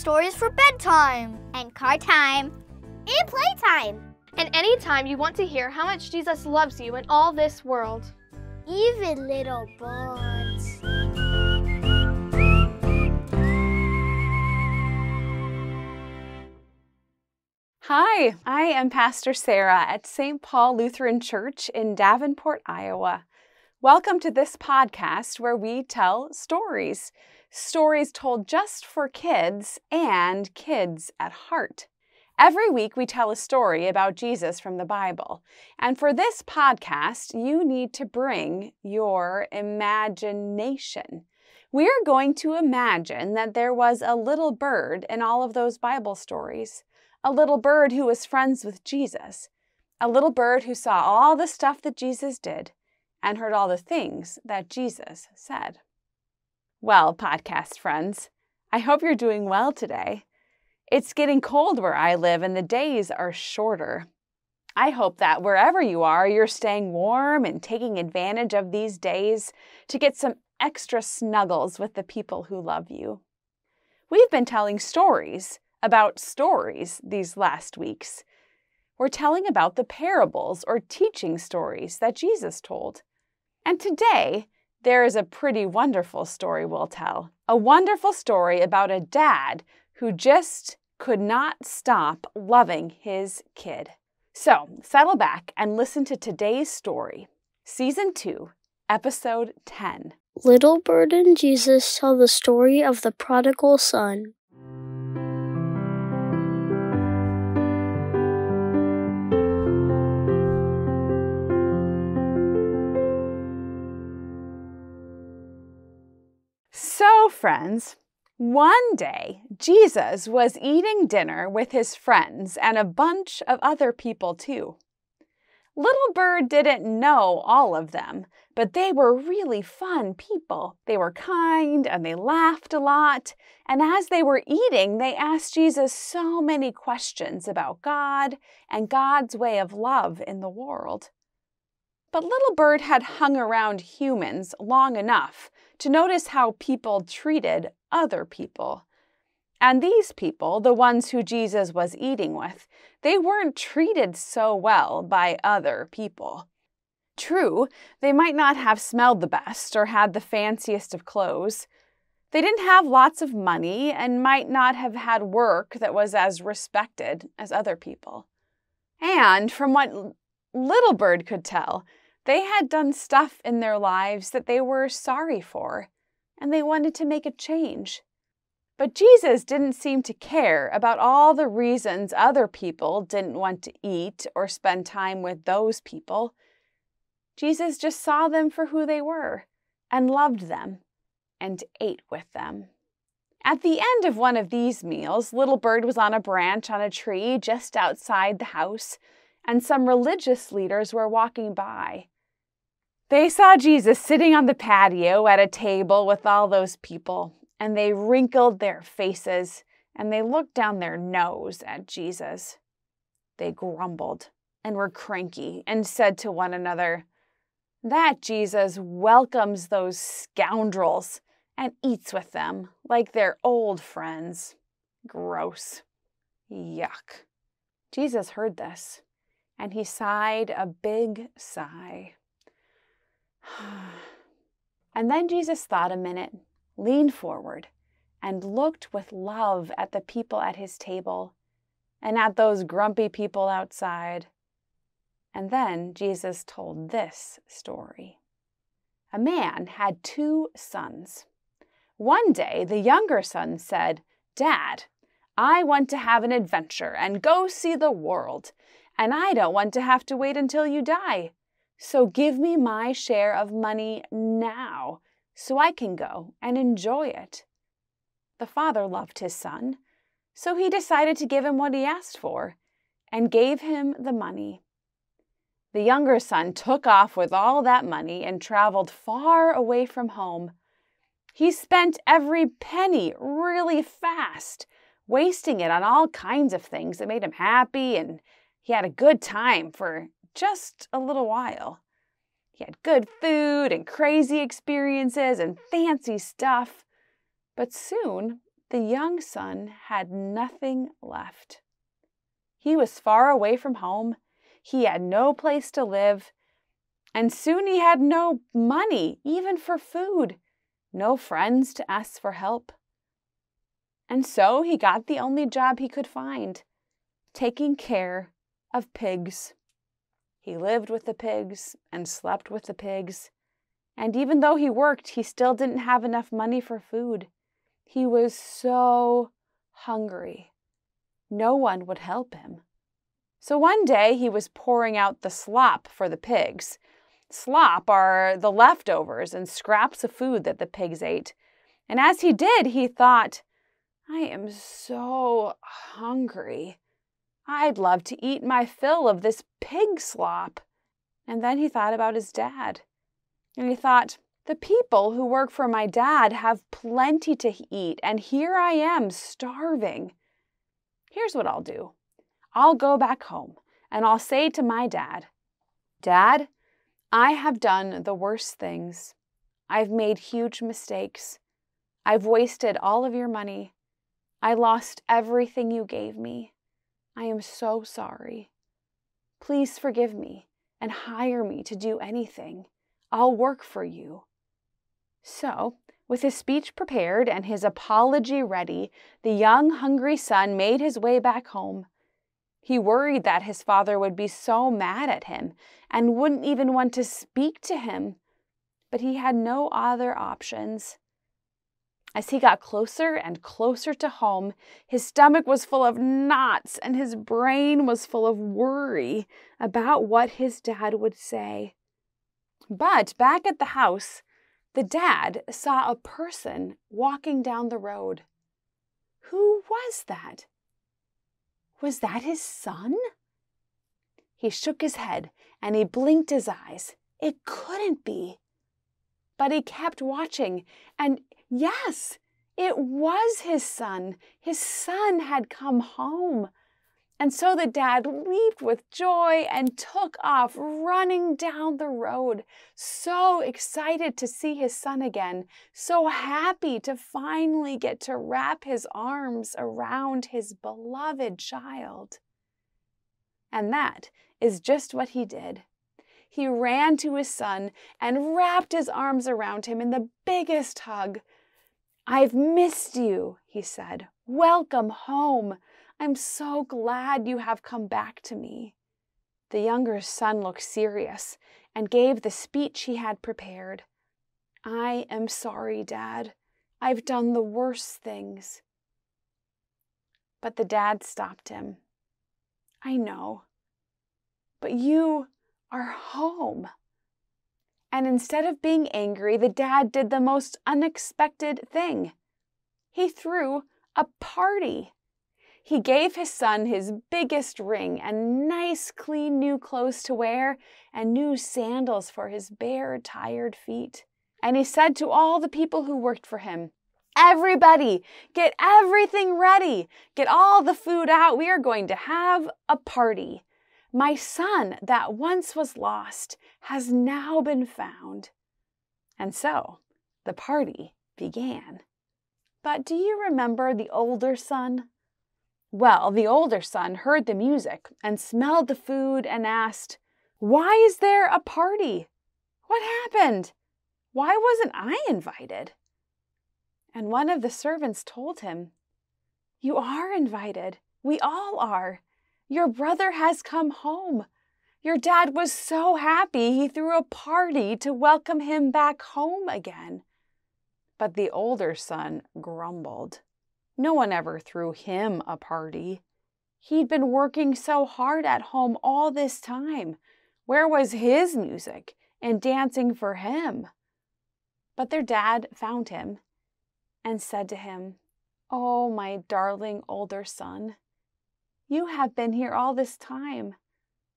stories for bedtime and car time and playtime. And anytime you want to hear how much Jesus loves you in all this world. Even little birds. Hi, I am Pastor Sarah at St. Paul Lutheran Church in Davenport, Iowa. Welcome to this podcast where we tell stories. Stories told just for kids and kids at heart. Every week we tell a story about Jesus from the Bible. And for this podcast, you need to bring your imagination. We are going to imagine that there was a little bird in all of those Bible stories. A little bird who was friends with Jesus. A little bird who saw all the stuff that Jesus did and heard all the things that Jesus said. Well, podcast friends, I hope you're doing well today. It's getting cold where I live and the days are shorter. I hope that wherever you are, you're staying warm and taking advantage of these days to get some extra snuggles with the people who love you. We've been telling stories about stories these last weeks. We're telling about the parables or teaching stories that Jesus told. And today, there is a pretty wonderful story we'll tell. A wonderful story about a dad who just could not stop loving his kid. So, settle back and listen to today's story. Season 2, Episode 10. Little Bird and Jesus tell the story of the prodigal son. So, friends, one day Jesus was eating dinner with his friends and a bunch of other people too. Little Bird didn't know all of them, but they were really fun people. They were kind and they laughed a lot. And as they were eating, they asked Jesus so many questions about God and God's way of love in the world. But Little Bird had hung around humans long enough to notice how people treated other people. And these people, the ones who Jesus was eating with, they weren't treated so well by other people. True, they might not have smelled the best or had the fanciest of clothes. They didn't have lots of money and might not have had work that was as respected as other people. And from what Little Bird could tell, they had done stuff in their lives that they were sorry for, and they wanted to make a change. But Jesus didn't seem to care about all the reasons other people didn't want to eat or spend time with those people. Jesus just saw them for who they were and loved them and ate with them. At the end of one of these meals, Little Bird was on a branch on a tree just outside the house, and some religious leaders were walking by. They saw Jesus sitting on the patio at a table with all those people, and they wrinkled their faces, and they looked down their nose at Jesus. They grumbled and were cranky and said to one another, "That Jesus welcomes those scoundrels and eats with them like they're old friends. Gross. Yuck." Jesus heard this, and he sighed a big sigh. And then Jesus thought a minute, leaned forward, and looked with love at the people at his table and at those grumpy people outside. And then Jesus told this story. A man had 2 sons. One day, the younger son said, "Dad, I want to have an adventure and go see the world, and I don't want to have to wait until you die. So give me my share of money now so I can go and enjoy it." The father loved his son, so he decided to give him what he asked for and gave him the money. The younger son took off with all that money and traveled far away from home. He spent every penny really fast, wasting it on all kinds of things that made him happy, and he had a good time for just a little while. He had good food and crazy experiences and fancy stuff. But soon, the young son had nothing left. He was far away from home. He had no place to live. And soon he had no money, even for food. No friends to ask for help. And so he got the only job he could find, taking care of pigs. He lived with the pigs and slept with the pigs. And even though he worked, he still didn't have enough money for food. He was so hungry. No one would help him. So one day he was pouring out the slop for the pigs. Slop are the leftovers and scraps of food that the pigs ate. And as he did, he thought, I am so hungry. I'd love to eat my fill of this pig slop. And then he thought about his dad. And he thought, the people who work for my dad have plenty to eat, and here I am starving. Here's what I'll do. I'll go back home, and I'll say to my dad, Dad, I have done the worst things. I've made huge mistakes. I've wasted all of your money. I lost everything you gave me. I am so sorry. Please forgive me and hire me to do anything. I'll work for you. So, with his speech prepared and his apology ready, the young, hungry son made his way back home. He worried that his father would be so mad at him and wouldn't even want to speak to him, but he had no other options. As he got closer and closer to home, his stomach was full of knots and his brain was full of worry about what his dad would say. But back at the house, the dad saw a person walking down the road. Who was that? Was that his son? He shook his head and he blinked his eyes. It couldn't be. But he kept watching, and yes, it was his son. His son had come home. And so the dad leaped with joy and took off running down the road, so excited to see his son again, so happy to finally get to wrap his arms around his beloved child. And that is just what he did. He ran to his son and wrapped his arms around him in the biggest hug. I've missed you, he said. Welcome home. I'm so glad you have come back to me. The younger son looked serious and gave the speech he had prepared. I am sorry, Dad. I've done the worst things. But the dad stopped him. I know, but you are home. And instead of being angry, the dad did the most unexpected thing. He threw a party. He gave his son his biggest ring and nice, clean new clothes to wear and new sandals for his bare, tired feet. And he said to all the people who worked for him, everybody, get everything ready. Get all the food out. We are going to have a party. My son that once was lost has now been found. And so the party began. But do you remember the older son? Well, the older son heard the music and smelled the food and asked, why is there a party? What happened? Why wasn't I invited? And one of the servants told him, you are invited. We all are. Your brother has come home. Your dad was so happy he threw a party to welcome him back home again. But the older son grumbled. No one ever threw him a party. He'd been working so hard at home all this time. Where was his music and dancing for him? But their dad found him and said to him, oh, my darling older son, you have been here all this time,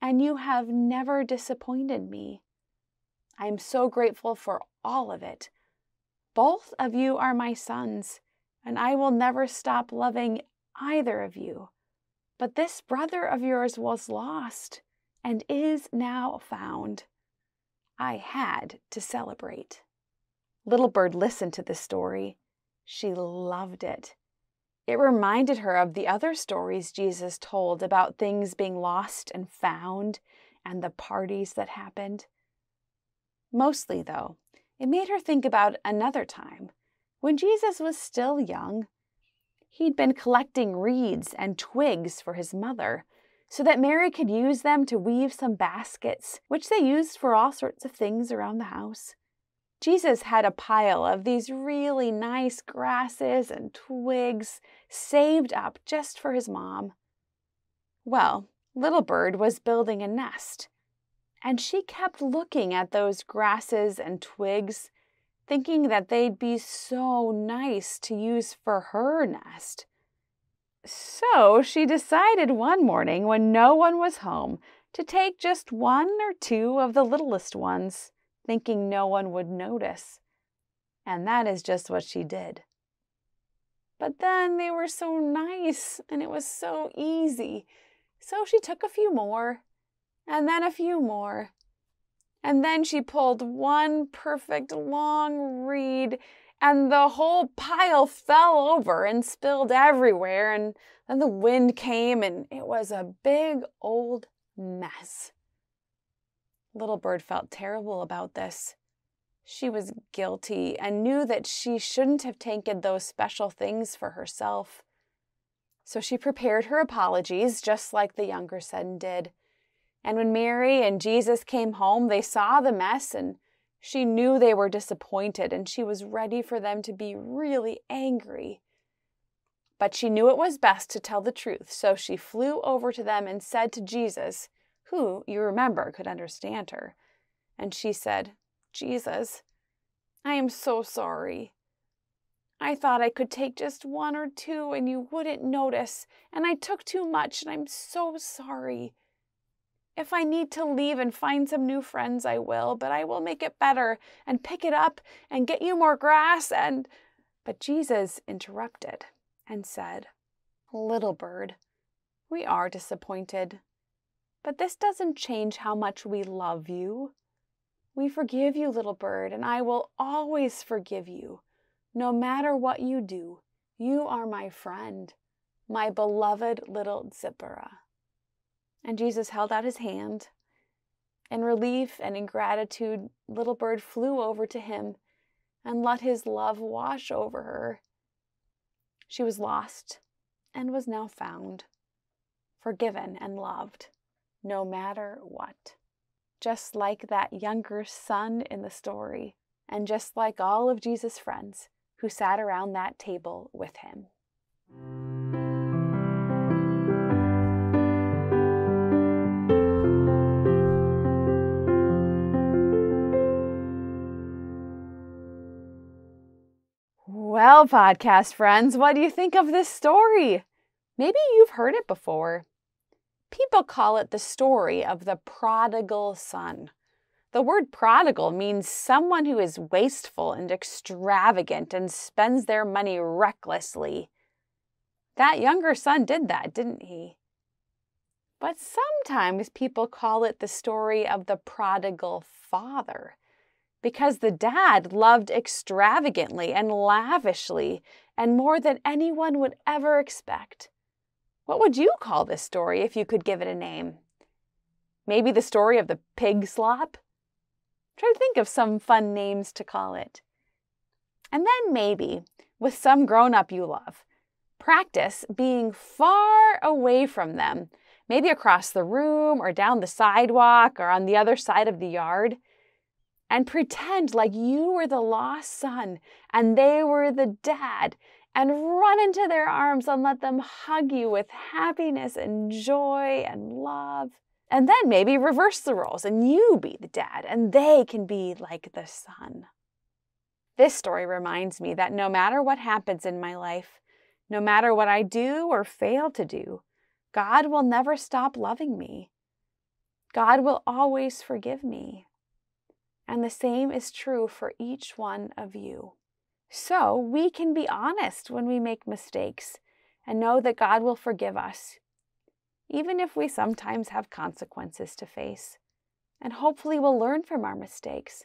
and you have never disappointed me. I am so grateful for all of it. Both of you are my sons, and I will never stop loving either of you. But this brother of yours was lost and is now found. I had to celebrate. Little Bird listened to this story. She loved it. It reminded her of the other stories Jesus told about things being lost and found and the parties that happened. Mostly, though, it made her think about another time when Jesus was still young. He'd been collecting reeds and twigs for his mother so that Mary could use them to weave some baskets, which they used for all sorts of things around the house. Jesus had a pile of these really nice grasses and twigs saved up just for his mom. Well, little Bird was building a nest, and she kept looking at those grasses and twigs, thinking that they'd be so nice to use for her nest. So she decided one morning when no one was home to take just one or two of the littlest ones, thinking no one would notice. And that is just what she did. But then they were so nice and it was so easy. So she took a few more, and then a few more. And then she pulled one perfect long reed, and the whole pile fell over and spilled everywhere, and then the wind came, and it was a big old mess. Little Bird felt terrible about this. She was guilty and knew that she shouldn't have taken those special things for herself. So she prepared her apologies, just like the younger son did. And when Mary and Jesus came home, they saw the mess, and she knew they were disappointed, and she was ready for them to be really angry. But she knew it was best to tell the truth, so she flew over to them and said to Jesus, who, you remember, could understand her. And she said, Jesus, I am so sorry. I thought I could take just one or two and you wouldn't notice, and I took too much, and I'm so sorry. If I need to leave and find some new friends, I will, but I will make it better and pick it up and get you more grass and... But Jesus interrupted and said, Little Bird, we are disappointed, but this doesn't change how much we love you. We forgive you, Little Bird, and I will always forgive you. No matter what you do, you are my friend, my beloved little Zipporah. And Jesus held out his hand. In relief and in gratitude, Little Bird flew over to him and let his love wash over her. She was lost and was now found, forgiven and loved, no matter what. Just like that younger son in the story, and just like all of Jesus' friends who sat around that table with him. Well, podcast friends, what do you think of this story? Maybe you've heard it before. People call it the story of the prodigal son. The word prodigal means someone who is wasteful and extravagant and spends their money recklessly. That younger son did that, didn't he? But sometimes people call it the story of the prodigal father, because the dad loved extravagantly and lavishly and more than anyone would ever expect. What would you call this story if you could give it a name? Maybe the story of the pig slop? Try to think of some fun names to call it. And then maybe, with some grown-up you love, practice being far away from them, maybe across the room or down the sidewalk or on the other side of the yard, and pretend like you were the lost son and they were the dad, and run into their arms and let them hug you with happiness and joy and love. And then maybe reverse the roles and you be the dad and they can be like the son. This story reminds me that no matter what happens in my life, no matter what I do or fail to do, God will never stop loving me. God will always forgive me. And the same is true for each one of you. So we can be honest when we make mistakes and know that God will forgive us, even if we sometimes have consequences to face. And hopefully we'll learn from our mistakes.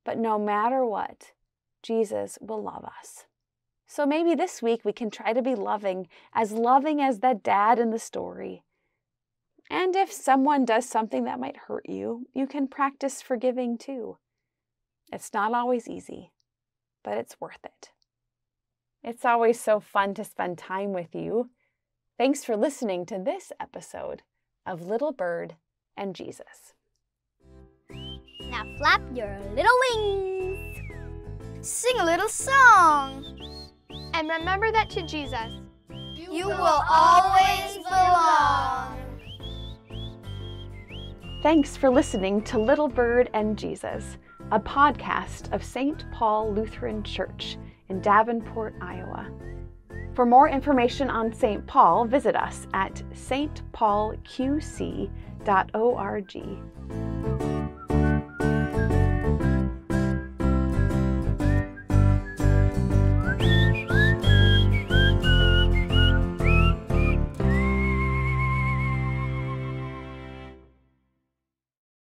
But no matter what, Jesus will love us. So maybe this week we can try to be loving as that dad in the story. And if someone does something that might hurt you, you can practice forgiving too. It's not always easy, but it's worth it. It's always so fun to spend time with you. Thanks for listening to this episode of Little Bird and Jesus. Now flap your little wings. Sing a little song. And remember that to Jesus, You will always belong. Thanks for listening to Little Bird and Jesus, a podcast of St. Paul Lutheran Church in Davenport, Iowa. For more information on St. Paul, visit us at stpaulqc.org.